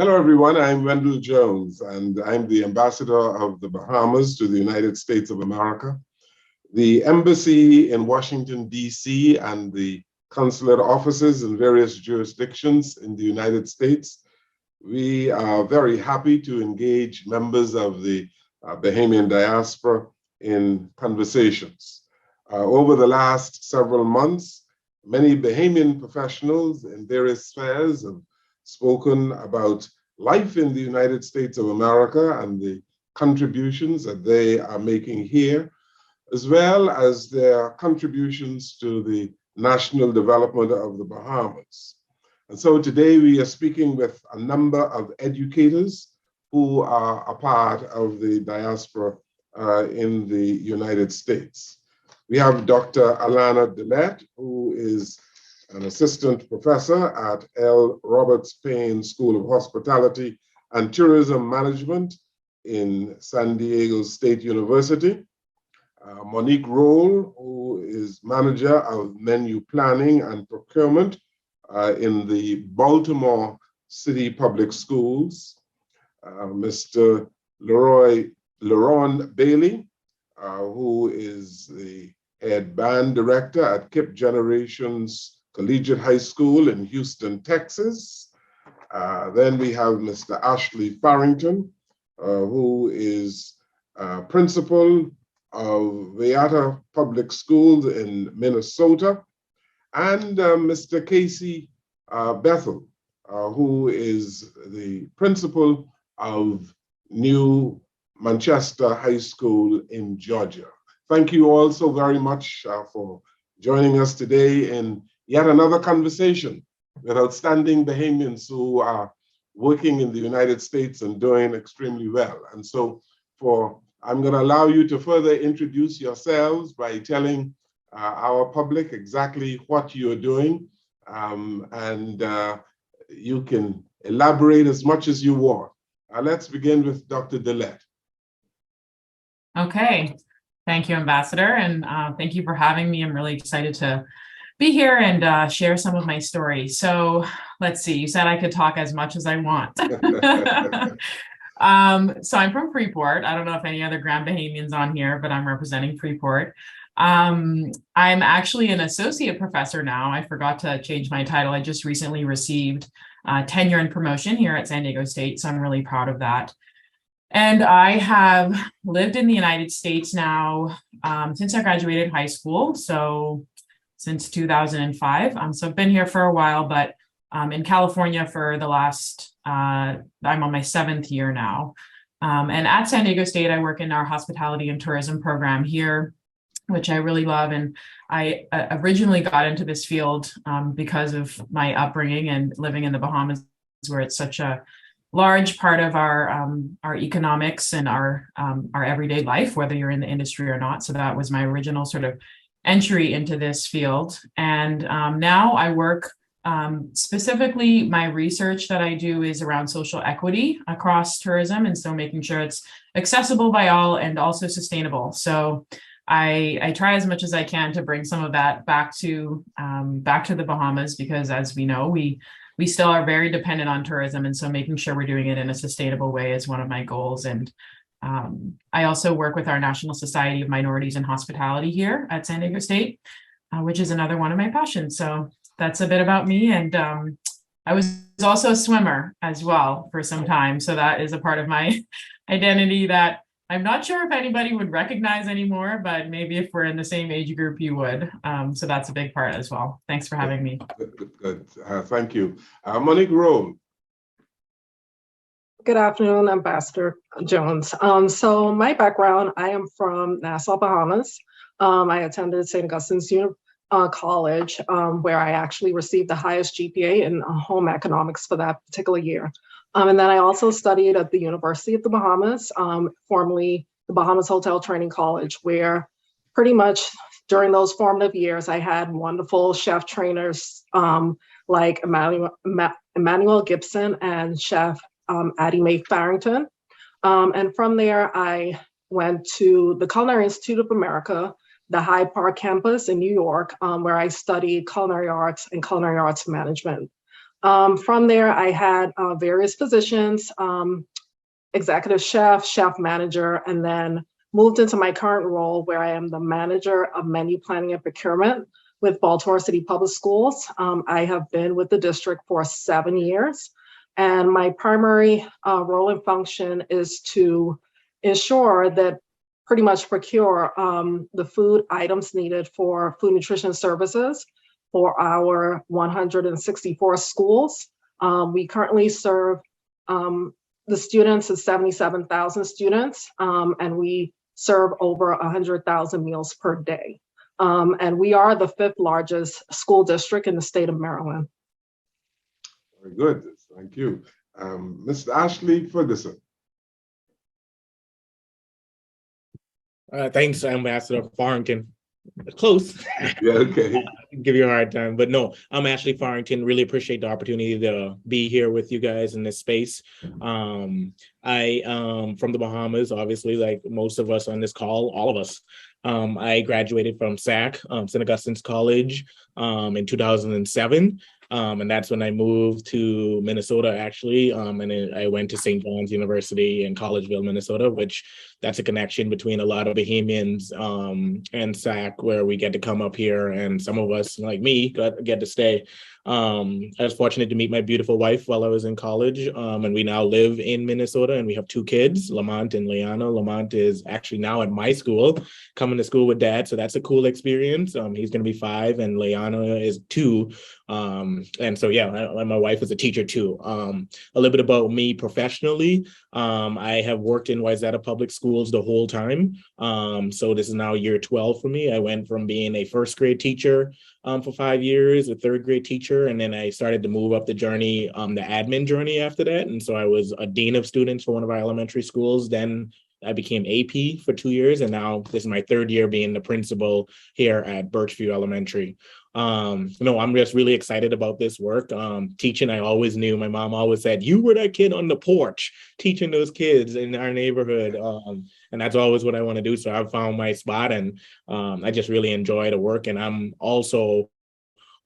Hello, everyone. I'm Wendell Jones, and I'm the ambassador of the Bahamas to the United States of America. The embassy in Washington, D.C., and the consulate offices in various jurisdictions in the United States, we are very happy to engage members of the Bahamian diaspora in conversations. Over the last several months, many Bahamian professionals in various spheres have spoken about life in the United States of America and the contributions that they are making here, as well as their contributions to the national development of the Bahamas. And so today we are speaking with a number of educators who are a part of the diaspora in the United States. We have Dr. Alana Dillette, who is an assistant professor at L. Roberts Payne School of Hospitality and Tourism Management in San Diego State University. Monique Roll, who is manager of menu planning and procurement in the Baltimore City Public Schools. Mr. Leron Bailey, who is the head band director at KIPP Generations Collegiate High School in Houston, Texas. Then we have Mr. Ashley Farrington, who is principal of Valletta Public Schools in Minnesota, and Mr. Casey Bethel, who is the principal of New Manchester High School in Georgia. Thank you all so very much for joining us today in yet another conversation with outstanding Bahamians who are working in the United States and doing extremely well. And so I'm going to allow you to further introduce yourselves by telling our public exactly what you're doing, and you can elaborate as much as you want. Let's begin with Dr. Dillette. Okay, thank you, Ambassador, and thank you for having me. I'm really excited to be here and share some of my story. So let's see, you said I could talk as much as I want. So I'm from Freeport. I don't know if any other Grand Bahamians on here, but I'm representing Freeport. I'm actually an associate professor now. I forgot to change my title. I just recently received tenure and promotion here at San Diego State, so I'm really proud of that. And I have lived in the United States now since I graduated high school, so since 2005. So I've been here for a while, but in California for the last, I'm on my 7th year now. And at San Diego State, I work in our hospitality and tourism program here, which I really love. And I originally got into this field because of my upbringing and living in the Bahamas, where it's such a large part of our economics and our everyday life, whether you're in the industry or not. So that was my original sort of entry into this field. And now I work specifically, my research that I do is around social equity across tourism. And so making sure it's accessible by all and also sustainable. So I try as much as I can to bring some of that back to the Bahamas, because as we know, we still are very dependent on tourism. And so making sure we're doing it in a sustainable way is one of my goals. And I also work with our National Society of Minorities in Hospitality here at San Diego State, which is another one of my passions. So that's a bit about me. And I was also a swimmer as well for some time. So that is a part of my identity that I'm not sure if anybody would recognize anymore, but maybe if we're in the same age group, you would. So that's a big part as well. Thanks for having me. Good. Thank you. Monique Roll. Good afternoon, Ambassador Jones. So my background, I am from Nassau, Bahamas. I attended St. Augustine's College, where I actually received the highest GPA in home economics for that particular year. And then I also studied at the University of the Bahamas, formerly the Bahamas Hotel Training College, where pretty much during those formative years, I had wonderful chef trainers like Emmanuel Gibson and Chef Addie Mae Farrington. And from there, I went to the Culinary Institute of America, the Hyde Park campus in New York, where I studied culinary arts and culinary arts management. From there, I had various positions, executive chef, chef manager, and then moved into my current role where I am the manager of menu planning and procurement with Baltimore City Public Schools. I have been with the district for 7 years, and my primary role and function is to ensure that pretty much procure the food items needed for food nutrition services for our 164 schools. We currently serve the students is 77,000 students, and we serve over 100,000 meals per day. And we are the 5th largest school district in the state of Maryland. Very good, thank you. Mr. Ashley Ferguson. Thanks, Ambassador Farrington. Close. Yeah, okay. Give you a hard time, but no, I'm Ashley Farrington. Really appreciate the opportunity to be here with you guys in this space. I from the Bahamas, obviously, like most of us on this call, all of us. I graduated from SAC, St. Augustine's College, in 2007. And that's when I moved to Minnesota, actually. And then I went to St. John's University in Collegeville, Minnesota, which that's a connection between a lot of Bahamians and SAC, where we get to come up here. And some of us, like me, get to stay. I was fortunate to meet my beautiful wife while I was in college. And we now live in Minnesota, and we have 2 kids, Lamont and Leanna. Lamont is actually now at my school, coming to school with Dad. So that's a cool experience. He's going to be 5, and Leanna is 2. And so, yeah, my wife is a teacher too. A little bit about me professionally. I have worked in Wayzata Public Schools the whole time. So this is now year 12 for me. I went from being a 1st grade teacher for 5 years, a 3rd grade teacher, and then I started to move up the journey, the admin journey after that. And so I was a dean of students for one of our elementary schools. Then I became AP for 2 years, and now this is my 3rd year being the principal here at Birchview Elementary. I'm just really excited about this work. Teaching, I always knew, my mom always said, you were that kid on the porch teaching those kids in our neighborhood. And that's always what I want to do. So I've found my spot, and I just really enjoy the work. And I'm also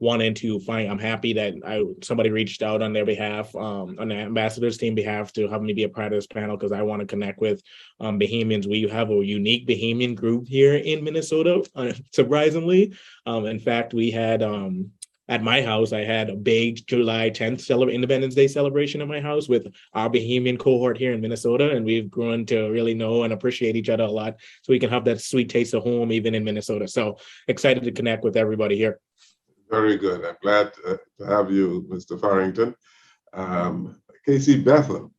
wanting to I'm happy that somebody reached out on their behalf, on the ambassadors team behalf, to have me be a part of this panel, because I want to connect with Bahamians. We have a unique Bahamian group here in Minnesota, surprisingly. In fact, we had at my house, I had a big July 10th Independence Day celebration at my house with our Bahamian cohort here in Minnesota, and we've grown to really know and appreciate each other a lot, so we can have that sweet taste of home even in Minnesota. So excited to connect with everybody here. Very good. I'm glad to have you, Mr. Farrington. Casey Bethlehem.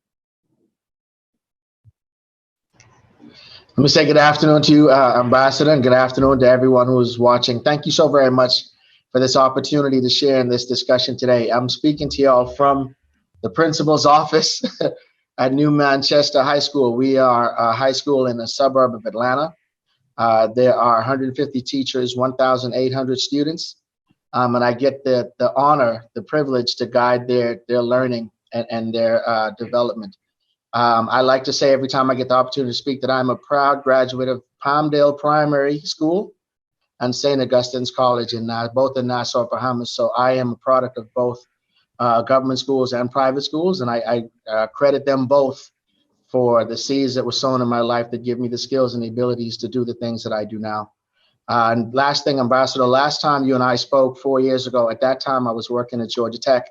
Let me say good afternoon to you, Ambassador, and good afternoon to everyone who is watching. Thank you so very much for this opportunity to share in this discussion today. I'm speaking to y'all from the principal's office at New Manchester High School. We are a high school in a suburb of Atlanta. There are 150 teachers, 1,800 students. And I get the honor, the privilege to guide their learning and their development. I like to say every time I get the opportunity to speak that I'm a proud graduate of Palmdale Primary School and St. Augustine's College, both in Nassau, Bahamas. So I am a product of both government schools and private schools, and I credit them both for the seeds that were sown in my life that give me the skills and the abilities to do the things that I do now. And last thing, Ambassador, last time you and I spoke 4 years ago, at that time I was working at Georgia Tech.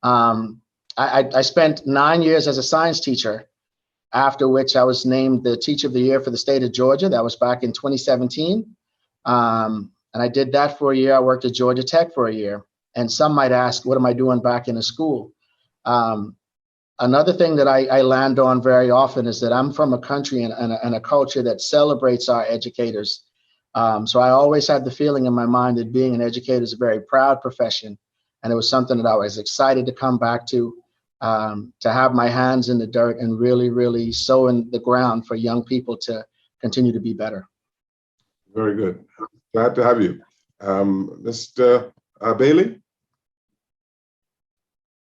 I spent 9 years as a science teacher, after which I was named the Teacher of the Year for the state of Georgia. That was back in 2017. And I did that for a year. I worked at Georgia Tech for a year. And some might ask, what am I doing back in a school? Another thing that I land on very often is that I'm from a country and a culture that celebrates our educators. So I always had the feeling in my mind that being an educator is a very proud profession. And it was something that I was excited to come back to have my hands in the dirt and really, really sow in the ground for young people to continue to be better. Very good. Glad to have you. Mr. Bailey?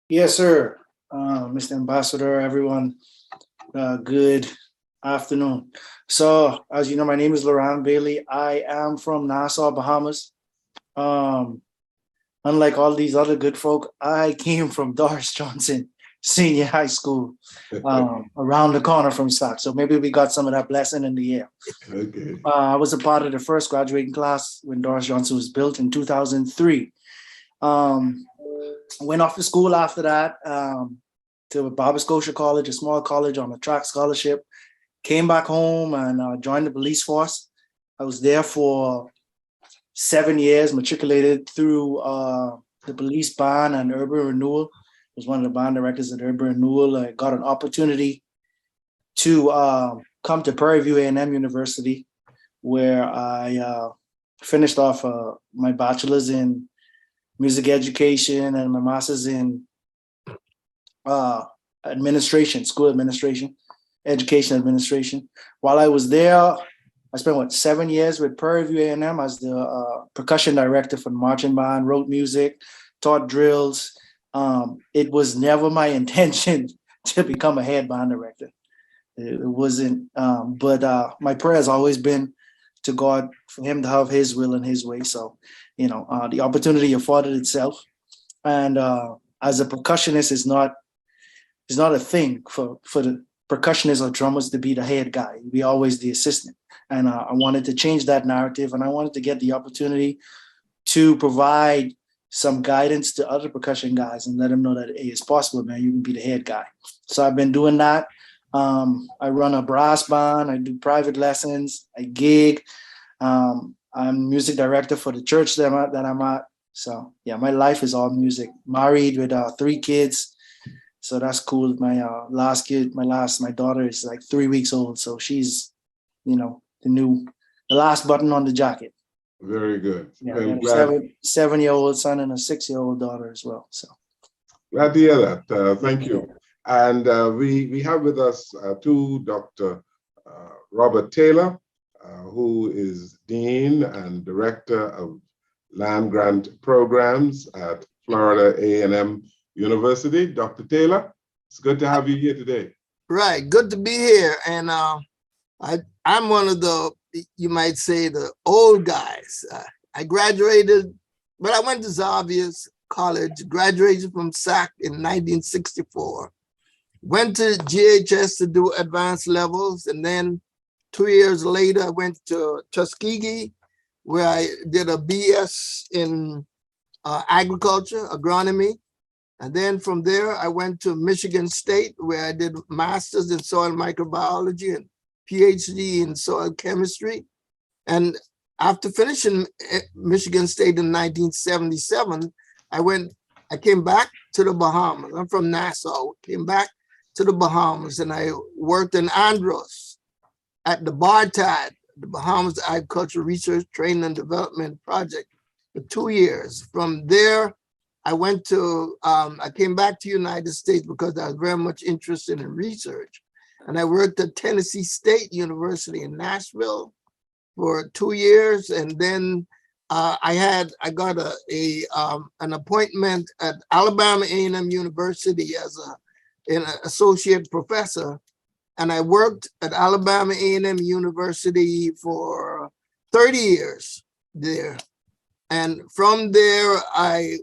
Yes, sir. Mr. Ambassador, everyone, good afternoon. So, as you know, my name is Laurent Bailey. I am from Nassau, Bahamas. I'm unlike all these other good folk, I came from Doris Johnson Senior High School, around the corner from SAC. So maybe we got some of that blessing in the air. Okay. I was a part of the first graduating class when Doris Johnson was built in 2003. Went off to school after that to Barbara Scotia College, a small college on a track scholarship. Came back home and joined the police force. I was there for 7 years, matriculated through the police band and urban renewal. I was one of the band directors at urban renewal. I got an opportunity to come to Prairie View A&M University, where I finished off my bachelor's in music education and my master's in administration, school administration, education administration. While I was there, I spent 7 years with Prairie View A&M as the percussion director for the marching band, wrote music, taught drills. It was never my intention to become a head band director. It wasn't, but my prayer has always been to God for him to have his will and his way. So, the opportunity afforded itself. And as a percussionist, it's not a thing for the percussionists or drummers to be the head guy. Be always the assistant. And I wanted to change that narrative, and I wanted to get the opportunity to provide some guidance to other percussion guys and let them know that, hey, it's possible, man, you can be the head guy. So I've been doing that. I run a brass band. I do private lessons. I gig. I'm music director for the church that I'm at. So yeah, my life is all music. Married with 3 kids. So that's cool. My my daughter is like 3 weeks old. So she's, the last button on the jacket. Very good. Yeah, and a 7-year-old son and a 6-year-old daughter as well. So glad to hear that. Thank you. And we have with us too Dr. Robert Taylor, who is Dean and Director of Land Grant Programs at Florida A&M University. Dr. Taylor, it's good to have you here today. Right, good to be here. And I'm one of the, you might say, the old guys. I graduated, but I went to Xavier's College, graduated from SAC in 1964. Went to GHS to do advanced levels, and then 2 years later, I went to Tuskegee, where I did a BS in agriculture, agronomy. And then from there, I went to Michigan State, where I did master's in soil microbiology and PhD in soil chemistry. And after finishing Michigan State in 1977, I came back to the Bahamas. I'm from Nassau, came back to the Bahamas, and I worked in Andros at the BARTAD, the Bahamas Agricultural Research Training and Development Project, for 2 years. From there, I came back to the United States because I was very much interested in research. And I worked at Tennessee State University in Nashville for 2 years. And then I got an appointment at Alabama A&M University as an associate professor. And I worked at Alabama A&M University for 30 years there. And from there, I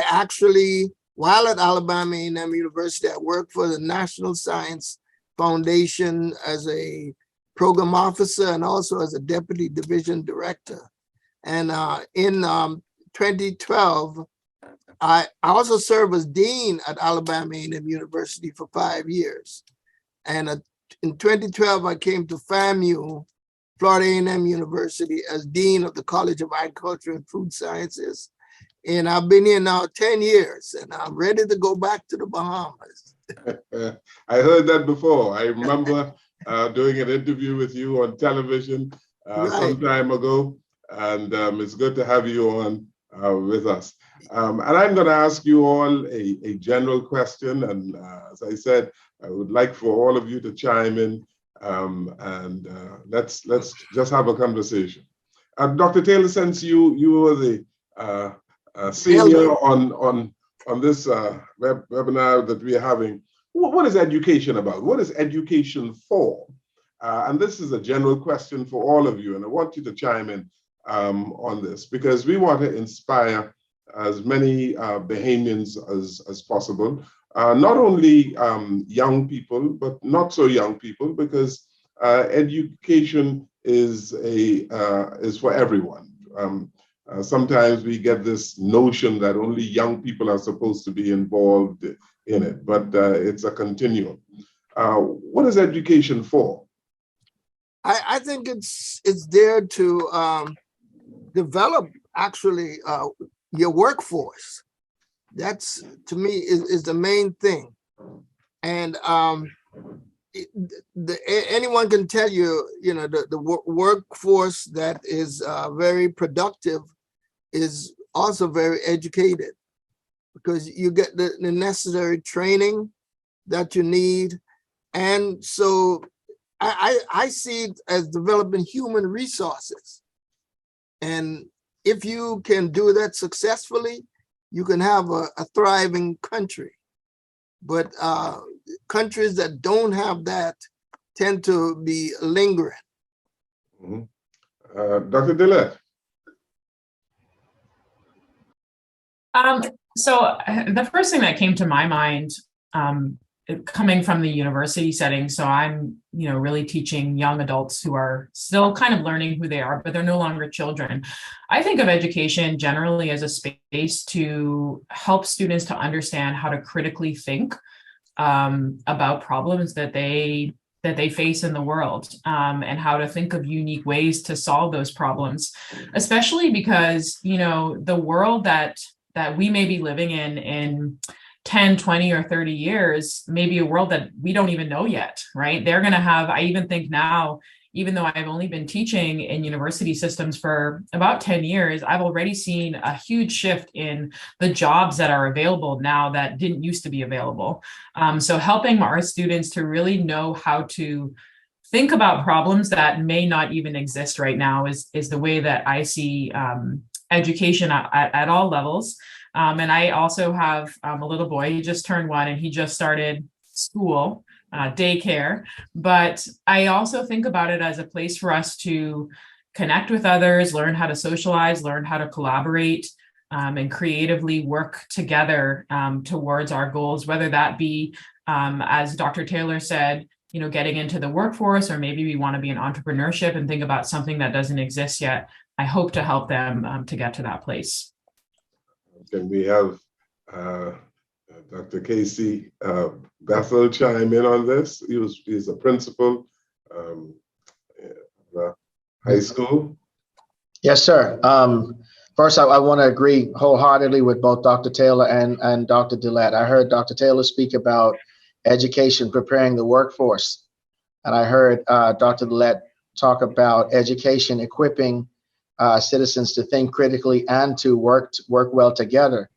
actually, while at Alabama A&M University, I worked for the National Science Foundation as a program officer and also as a deputy division director. And in 2012, I also served as dean at Alabama A&M University for 5 years. And in 2012, I came to FAMU, Florida A&M University, as dean of the College of Agriculture and Food Sciences. And I've been here now 10 years, and I'm ready to go back to the Bahamas. I heard that before. I remember doing an interview with you on television some time ago, and it's good to have you on with us. And I'm going to ask you all a general question, and as I said, I would like for all of you to chime in, and let's just have a conversation. Dr. Taylor, since you were the senior on this webinar that we are having, what is education about? What is education for? And this is a general question for all of you, and I want you to chime in on this, because we want to inspire as many Bahamians as possible. Not only young people, but not so young people, because education is for everyone. Sometimes we get this notion that only young people are supposed to be involved in it, but it's a continuum. What is education for? I think it's there to develop actually your workforce. That's, to me, is the main thing. And anyone can tell you, the workforce that is very productive is also very educated, because you get the necessary training that you need. And so I see it as developing human resources. And if you can do that successfully, you can have a thriving country. But countries that don't have that tend to be lingering. Mm-hmm. Dr. Dillett. So the first thing that came to my mind, coming from the university setting, so I'm, really teaching young adults who are still kind of learning who they are, but they're no longer children. I think of education generally as a space to help students to understand how to critically think about problems that they face in the world, and how to think of unique ways to solve those problems, especially because, the world that we may be living in 10, 20, or 30 years, maybe a world that we don't even know yet, right? They're going to have, I even think now, even though I've only been teaching in university systems for about 10 years, I've already seen a huge shift in the jobs that are available now that didn't used to be available. So helping our students to really know how to think about problems that may not even exist right now is the way that I see education at all levels. And I also have a little boy. He just turned 1 and he just started school, daycare. But I also think about it as a place for us to connect with others, learn how to socialize, learn how to collaborate, and creatively work together towards our goals, whether that be, as Dr. Taylor said, getting into the workforce, or maybe we want to be in entrepreneurship and think about something that doesn't exist yet. I hope to help them to get to that place. Can we have Dr. Casey Bethel chime in on this? He's a principal at the high school. Yes, sir. First, I want to agree wholeheartedly with both Dr. Taylor and Dr. Dillett. I heard Dr. Taylor speak about education preparing the workforce, and I heard Dr. Dillett talk about education equipping citizens to think critically and to work well together.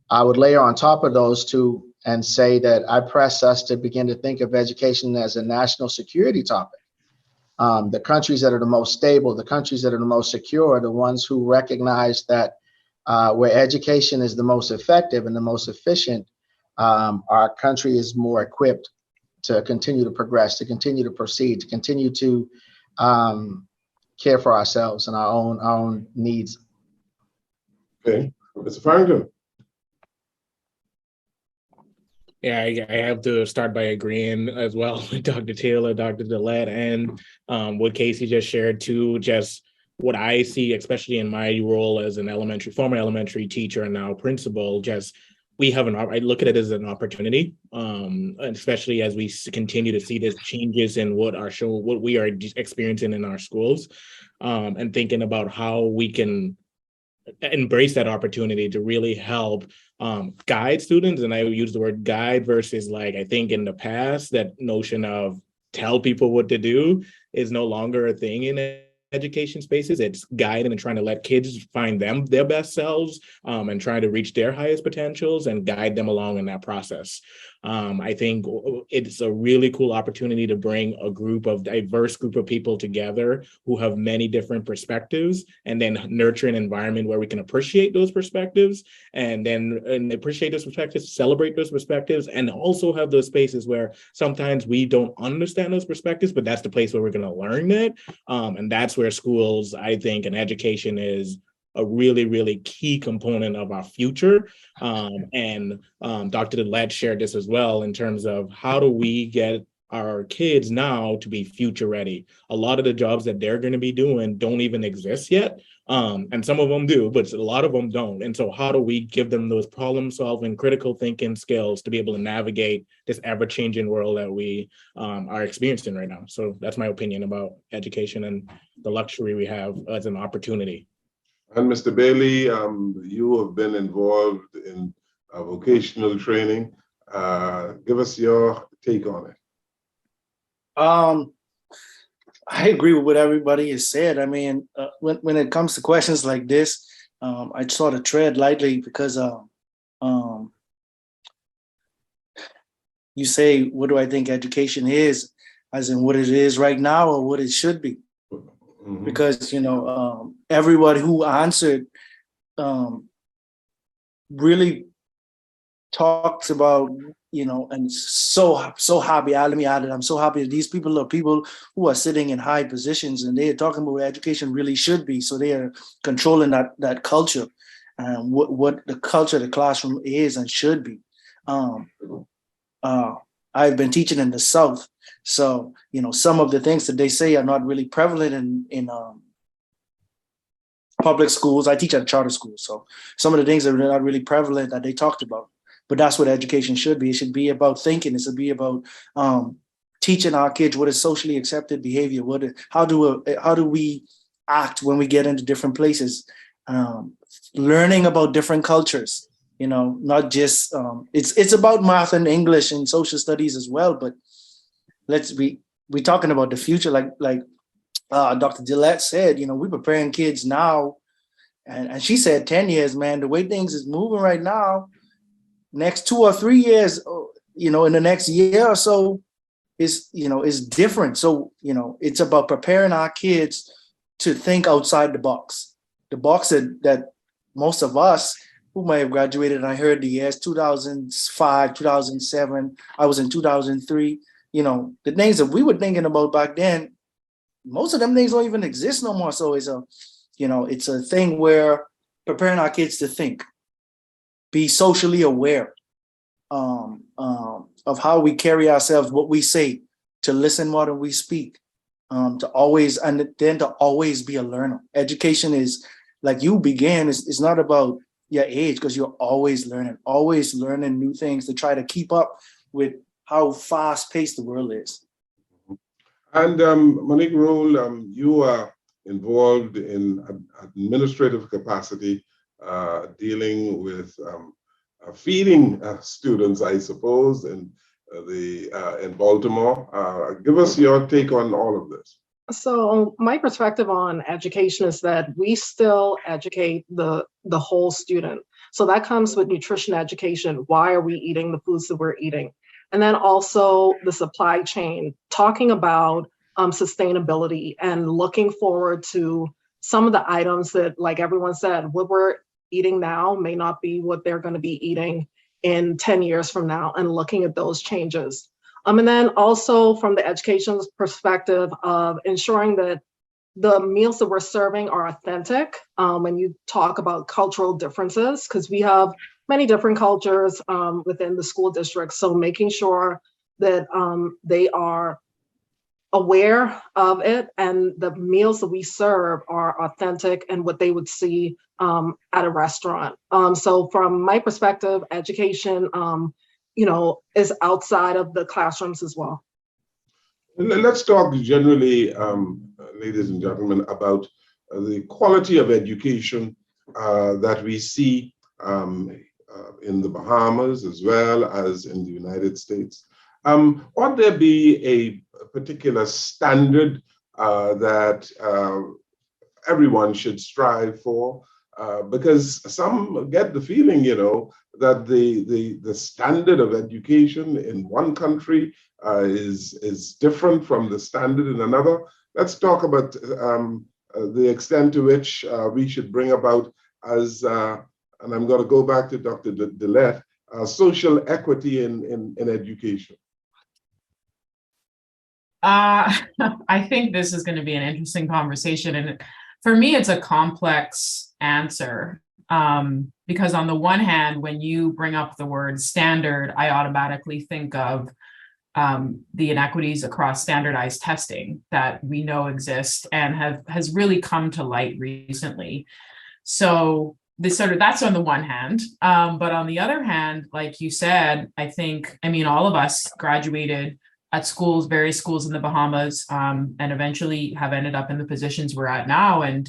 I would layer on top of those two and say that I press us to begin to think of education as a national security topic. The countries that are the most stable, the countries that are the most secure, are the ones who recognize that where education is the most effective and the most efficient, our country is more equipped to continue to progress, to continue to proceed, to continue to care for ourselves and our own needs. Okay, Mr. Farrington. Yeah, I have to start by agreeing as well with Dr. Taylor, Dr. Dillett, and what Casey just shared too. Just what I see, especially in my role as an former elementary teacher and now principal, just I look at it as an opportunity, especially as we continue to see these changes in what we are experiencing in our schools, and thinking about how we can embrace that opportunity to really help guide students. And I use the word guide versus, like, I think in the past, that notion of tell people what to do is no longer a thing in education spaces. It's guiding and trying to let kids find their best selves, and trying to reach their highest potentials and guide them along in that process. I think it's a really cool opportunity to bring a diverse group of people together who have many different perspectives, and then nurture an environment where we can appreciate those perspectives and appreciate those perspectives, celebrate those perspectives, and also have those spaces where sometimes we don't understand those perspectives, but that's the place where we're going to learn that. And that's where schools, I think, and education is a really, really key component of our future. And Dr. DeLette shared this as well in terms of how do we get our kids now to be future ready. A lot of the jobs that they're going to be doing don't even exist yet. And some of them do, but a lot of them don't. And so how do we give them those problem solving, critical thinking skills to be able to navigate this ever changing world that we are experiencing right now? So that's my opinion about education and the luxury we have as an opportunity. And Mr. Bailey, you have been involved in vocational training. Give us your take on it. I agree with what everybody has said. I mean, when it comes to questions like this, I sort of tread lightly because you say, what do I think education is, as in what it is right now or what it should be? Mm-hmm. Because, you know, everybody who answered really talks about, you know, and so happy. Let me add it. I'm so happy that these people are people who are sitting in high positions and they are talking about what education really should be. So they are controlling that culture and what the culture of the classroom is and should be. I've been teaching in the South. So, you know, some of the things that they say are not really prevalent in public schools. I teach at a charter school. So some of the things that are not really prevalent that they talked about. But that's what education should be. It should be about thinking. It should be about teaching our kids what is socially accepted behavior. How do we act when we get into different places? Learning about different cultures. You know, not just it's about math and English and social studies as well. But we're talking about the future, like Dr. DeLette said. You know, we're preparing kids now, and she said 10 years, man. The way things is moving right now. Next 2 or 3 years, you know, in the next year or so is different. So, you know, it's about preparing our kids to think outside the box that most of us who might have graduated, and I heard the years 2005, 2007, I was in 2003, you know, the things that we were thinking about back then, most of them things don't even exist no more. So it's a thing where preparing our kids to think, be socially aware of how we carry ourselves, what we say, to listen more than we speak, to always be a learner. Education is, like you began, it's not about your age, because you're always learning new things to try to keep up with how fast-paced the world is. And Monique Roll, you are involved in administrative capacity, dealing with feeding students, I suppose, in Baltimore. Give us your take on all of this. So my perspective on education is that we still educate the whole student. So that comes with nutrition education. Why are we eating the foods that we're eating? And then also the supply chain, talking about sustainability and looking forward to some of the items that, like everyone said, what we're eating now may not be what they're going to be eating in 10 years from now, and looking at those changes. And then also from the education perspective of ensuring that the meals that we're serving are authentic. When you talk about cultural differences, because we have many different cultures within the school district. So making sure that they are aware of it and the meals that we serve are authentic and what they would see at a restaurant. So from my perspective, education, is outside of the classrooms as well. Let's talk generally, ladies and gentlemen, about the quality of education that we see in the Bahamas as well as in the United States. Ought there be a particular standard that everyone should strive for? Because some get the feeling, that the standard of education in one country is different from the standard in another. Let's talk about the extent to which we should bring about as, and I'm going to go back to Dr. DeLette, social equity in education. I think this is going to be an interesting conversation. And For me, it's a complex answer. Because on the one hand, when you bring up the word standard, I automatically think of the inequities across standardized testing that we know exist and has really come to light recently. So that's on the one hand. But on the other hand, like you said, I mean, all of us graduated at schools, various schools in the Bahamas, and eventually have ended up in the positions we're at now. And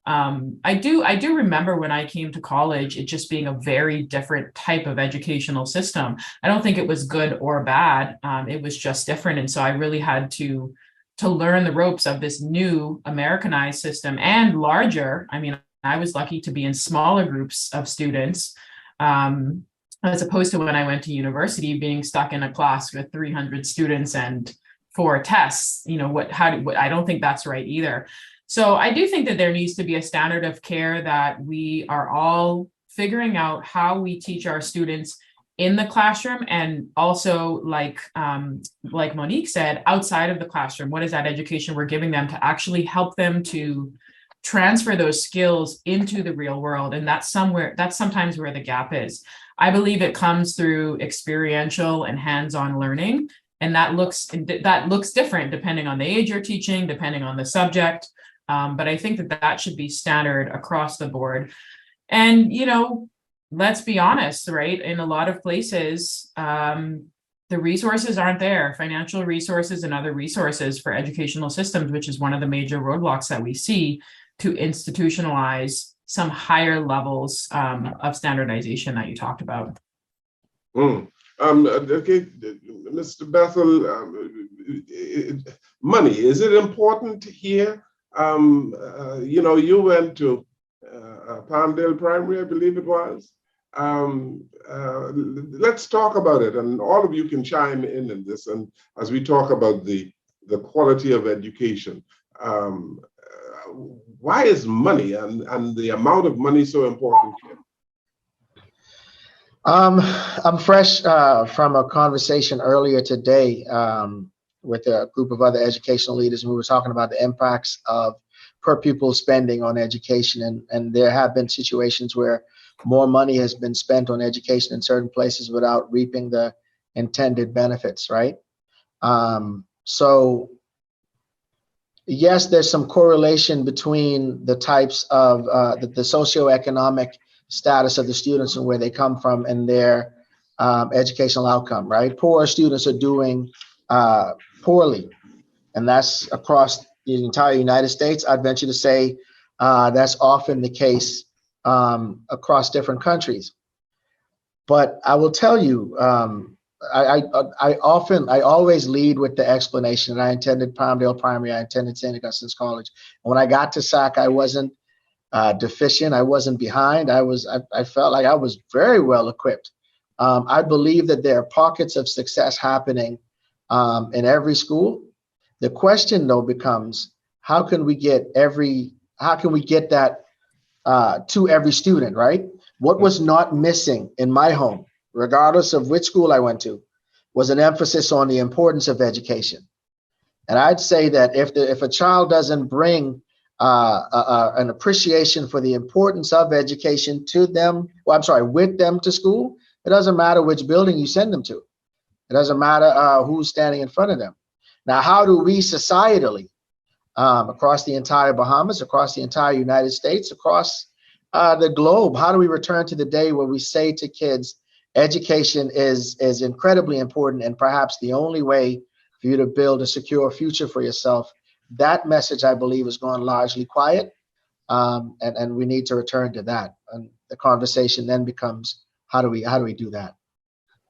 I do remember when I came to college, it just being a very different type of educational system. I don't think it was good or bad. It was just different. And so I really had to learn the ropes of this new Americanized system and larger. I mean, I was lucky to be in smaller groups of students, as opposed to when I went to university, being stuck in a class with 300 students and 4 tests. You know, I don't think that's right either. So I do think that there needs to be a standard of care that we are all figuring out how we teach our students in the classroom, and also like Monique said, outside of the classroom. What is that education we're giving them to actually help them to transfer those skills into the real world? And that's sometimes where the gap is. I believe it comes through experiential and hands-on learning, and that looks different depending on the age you're teaching, depending on the subject. But I think that should be standard across the board. And, you know, let's be honest, right? In a lot of places, the resources aren't there, financial resources and other resources for educational systems, which is one of the major roadblocks that we see to institutionalize some higher levels of standardization that you talked about. Okay, Mr. Bethel, money, is it important here? You know, you went to Palmdale Primary, I believe it was. Let's talk about it, and all of you can chime in this. And as we talk about the quality of education, why is money and the amount of money so important here? I'm fresh from a conversation earlier today with a group of other educational leaders, and we were talking about the impacts of per pupil spending on education. And there have been situations where more money has been spent on education in certain places without reaping the intended benefits, right? So yes, there's some correlation between the types of the socioeconomic status of the students and where they come from and their educational outcome, right? Poor students are doing poorly, and that's across the entire United States. I'd venture to say that's often the case across different countries. But I will tell you, I always lead with the explanation, and I attended Palmdale Primary, I attended St. Augustine's College. And when I got to SAC, I wasn't deficient, I wasn't behind. I felt like I was very well equipped. I believe that there are pockets of success happening in every school. The question though becomes, how can we get that to every student, right? What was not missing in my home, regardless of which school I went to, was an emphasis on the importance of education. And I'd say that if a child doesn't bring an appreciation for the importance of education to them, with them to school, it doesn't matter which building you send them to. It doesn't matter who's standing in front of them. Now, how do we societally, across the entire Bahamas, across the entire United States, across the globe, how do we return to the day where we say to kids, education is incredibly important and perhaps the only way for you to build a secure future for yourself? That message, I believe, has gone largely quiet, and we need to return to that. And the conversation then becomes, how do we do that?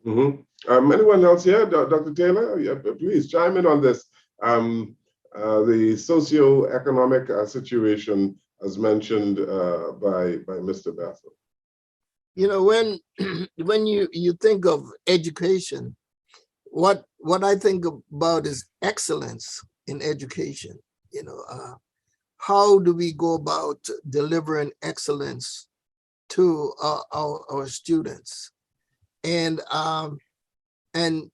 Mm-hmm. Anyone else here? Dr. Taylor, yeah, please chime in on this. The socioeconomic situation, as mentioned by Mr. Bethel. You know, when you think of education, what I think about is excellence in education. You know, how do we go about delivering excellence to our students? And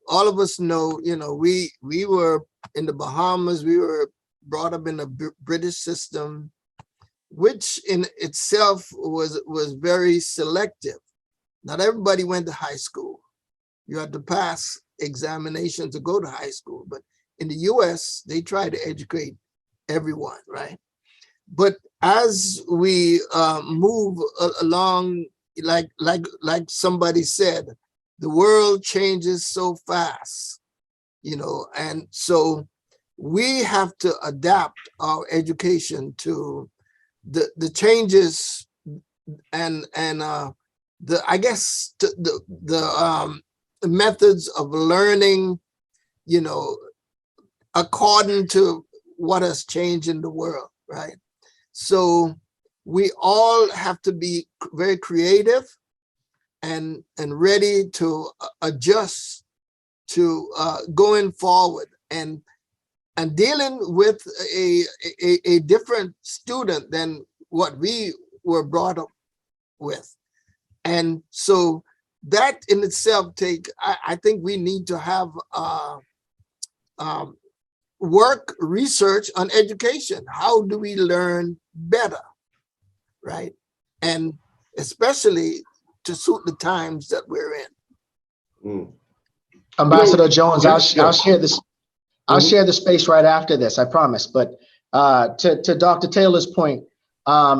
all of us know, you know, we were in the Bahamas, we were brought up in a British system. which in itself was very selective. Not everybody went to high school. You had to pass examination to go to high school, but in the US, they try to educate everyone, right? But as we move along, like somebody said, the world changes so fast, you know, and so we have to adapt our education to the changes and I guess the methods of learning, you know, according to what has changed in the world, right? So we all have to be very creative and ready to adjust to going forward and dealing with a different student than what we were brought up with. And so that in itself I think we need to have work research on education. How do we learn better, right? And especially to suit the times that we're in. Ambassador Jones, I'll share this. I'll Mhm. share the space right after this, I promise. But to Dr. Taylor's point,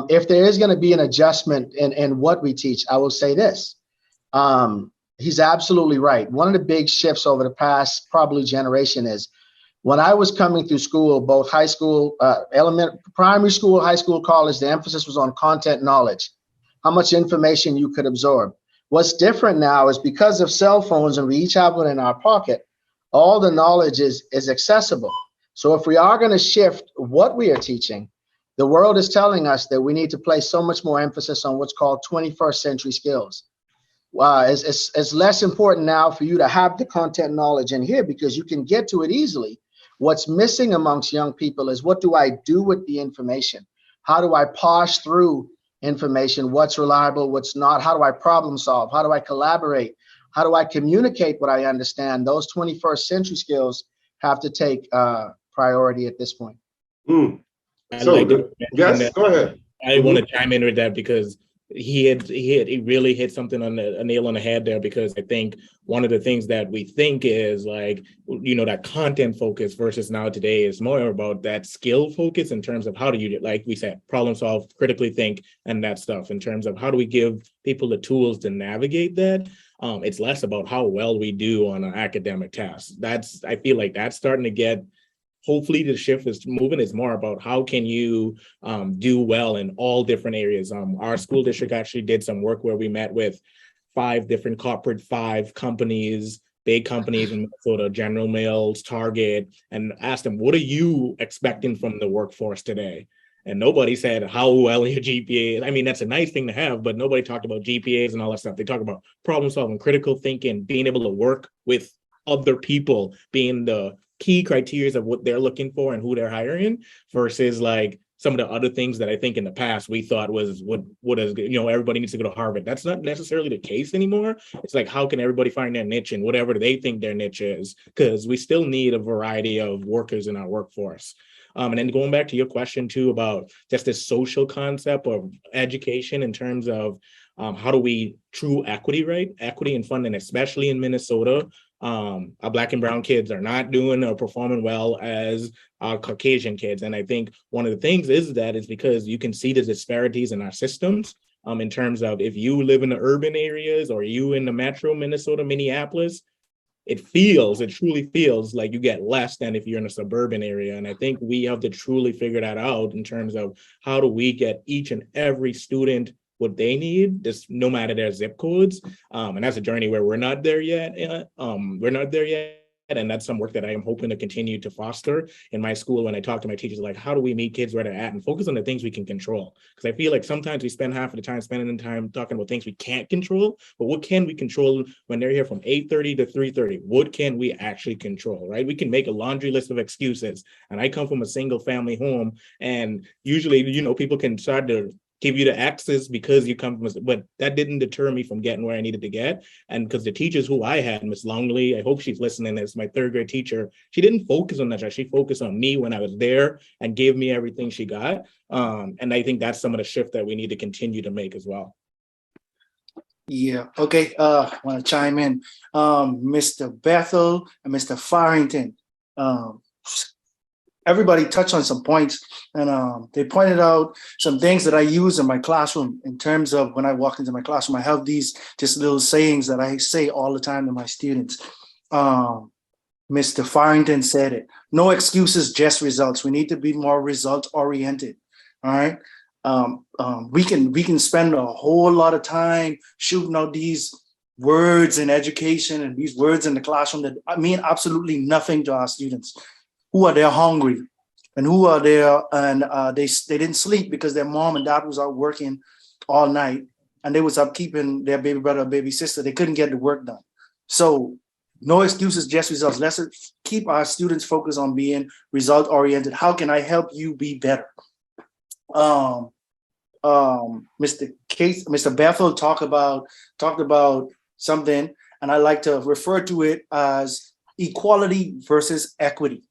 if there is going to be an adjustment in what we teach, I will say this. He's absolutely right. One of the big shifts over the past probably generation is when I was coming through school, both high school, primary school, high school, college, the emphasis was on content knowledge, how much information you could absorb. What's different now is because of cell phones and we each have one in our pocket, all the knowledge is accessible. So if we are going to shift what we are teaching, the world is telling us that we need to place so much more emphasis on what's called 21st century skills. It's less important now for you to have the content knowledge in here because you can get to it easily. What's missing amongst young people is what do I do with the information? How do I parse through information? What's reliable, what's not? How do I problem solve? How do I collaborate? How do I communicate what I understand? Those 21st century skills have to take priority at this point. Yes, go ahead. I want to chime in with that because he really hit something on a nail on the head there, because I think one of the things that we think is like, you know, that content focus versus now today is more about that skill focus in terms of how do you, like we said, problem solve, critically think, and that stuff in terms of how do we give people the tools to navigate that. It's less about how well we do on an academic task. I feel like that's starting to get, hopefully the shift is moving. It's more about how can you do well in all different areas. Our school district actually did some work where we met with 5 different corporate companies, big companies in Minnesota, General Mills, Target, and asked them, what are you expecting from the workforce today? And nobody said how well your GPA is. I mean, that's a nice thing to have, but nobody talked about GPAs and all that stuff. They talk about problem solving, critical thinking, being able to work with other people, being the key criteria of what they're looking for and who they're hiring, versus like some of the other things that I think in the past we thought was what is, you know, everybody needs to go to Harvard. That's not necessarily the case anymore. It's like, how can everybody find their niche and whatever they think their niche is? Because we still need a variety of workers in our workforce. And then going back to your question too about just this social concept of education in terms of how do we true equity, right? Equity and funding, especially in Minnesota. Our Black and brown kids are not doing or performing well as our Caucasian kids. And I think one of the things is because you can see the disparities in our systems in terms of if you live in the urban areas or you in the metro Minnesota, Minneapolis, it truly feels like you get less than if you're in a suburban area. And I think we have to truly figure that out in terms of how do we get each and every student what they need, just no matter their zip codes. And that's a journey where we're not there yet. And that's some work that I am hoping to continue to foster in my school. When I talk to my teachers, like, how do we meet kids where they're at and focus on the things we can control? Because I feel like sometimes we spend half of the time spending time talking about things we can't control, but what can we control when they're here from 8:30 to 3:30? What can we actually control, right? We can make a laundry list of excuses. And I come from a single family home, and usually, you know, people can start to give you the access because you come from, but that didn't deter me from getting where I needed to get. And because the teachers who I had, Miss Longley, I hope she's listening, as my third grade teacher, she didn't focus on that. She focused on me when I was there and gave me everything she got. And I think that's some of the shift that we need to continue to make as well. Yeah. Okay. I want to chime in. Mr. Bethel and Mr. Farrington. Everybody touched on some points, and they pointed out some things that I use in my classroom in terms of when I walk into my classroom. I have these just little sayings that I say all the time to my students. Mr. Farrington said it. No excuses, just results. We need to be more result oriented. All right. We can spend a whole lot of time shooting out these words in education and these words in the classroom that mean absolutely nothing to our students. Who are there hungry, and who are there and they didn't sleep because their mom and dad was out working all night, and they was up keeping their baby brother or baby sister. They couldn't get the work done. So no excuses, just results. Let's keep our students focused on being result oriented. How can I help you be better? Mr. Bethel talked about something, and I like to refer to it as equality versus equity.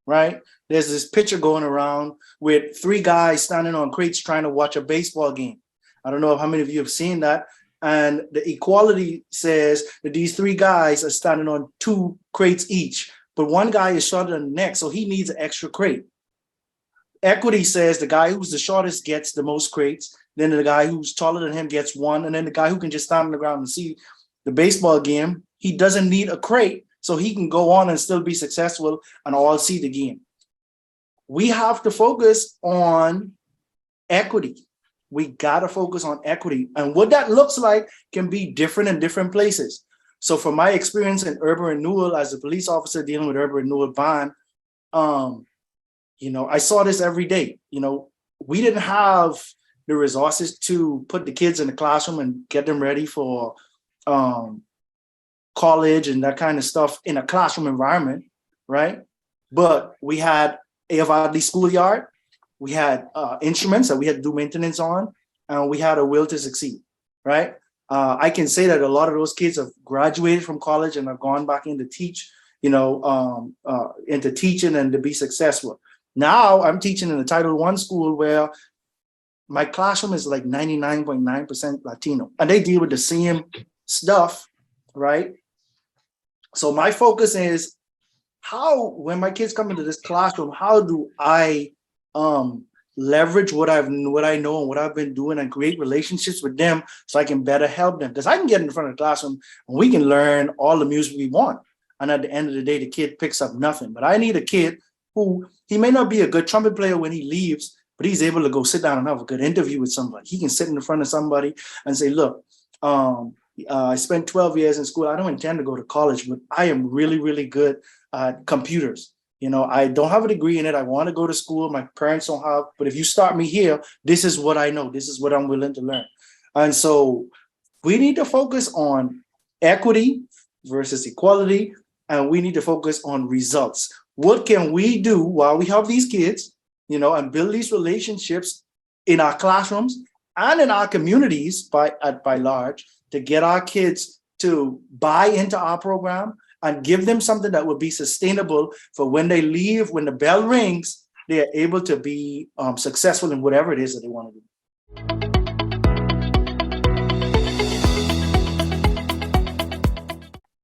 Right? There's this picture going around with 3 guys standing on crates trying to watch a baseball game. I don't know how many of you have seen that. And the equality says that these 3 guys are standing on 2 crates each, but one guy is shorter than the next, so he needs an extra crate. Equity says the guy who's the shortest gets the most crates, then the guy who's taller than him gets 1, and then the guy who can just stand on the ground and see the baseball game, he doesn't need a crate, so he can go on and still be successful and all see the game. We have to focus on equity. We got to focus on equity. And what that looks like can be different in different places. So from my experience in urban renewal as a police officer dealing with urban renewal bond, I saw this every day. We didn't have the resources to put the kids in the classroom and get them ready for college and that kind of stuff in a classroom environment, right? But we had A of Adley schoolyard, we had instruments that we had to do maintenance on, and we had a will to succeed, right? I can say that a lot of those kids have graduated from college and have gone back into into teaching and to be successful. Now I'm teaching in a Title I school where my classroom is like 99.9% Latino, and they deal with the same stuff, right? So my focus is when my kids come into this classroom, how do I leverage what I know and what I've been doing and create relationships with them so I can better help them? Because I can get in front of the classroom and we can learn all the music we want. And at the end of the day, the kid picks up nothing. But I need a kid who, he may not be a good trumpet player when he leaves, but he's able to go sit down and have a good interview with somebody. He can sit in front of somebody and say, look, I spent 12 years in school. I don't intend to go to college, but I am really, really good at computers. I don't have a degree in it. I want to go to school. My parents don't have, but if you start me here, this is what I know. This is what I'm willing to learn. And so we need to focus on equity versus equality, and we need to focus on results. What can we do while we have these kids, and build these relationships in our classrooms and in our communities by large, to get our kids to buy into our program and give them something that would be sustainable for when they leave, when the bell rings, they are able to be successful in whatever it is that they want to do.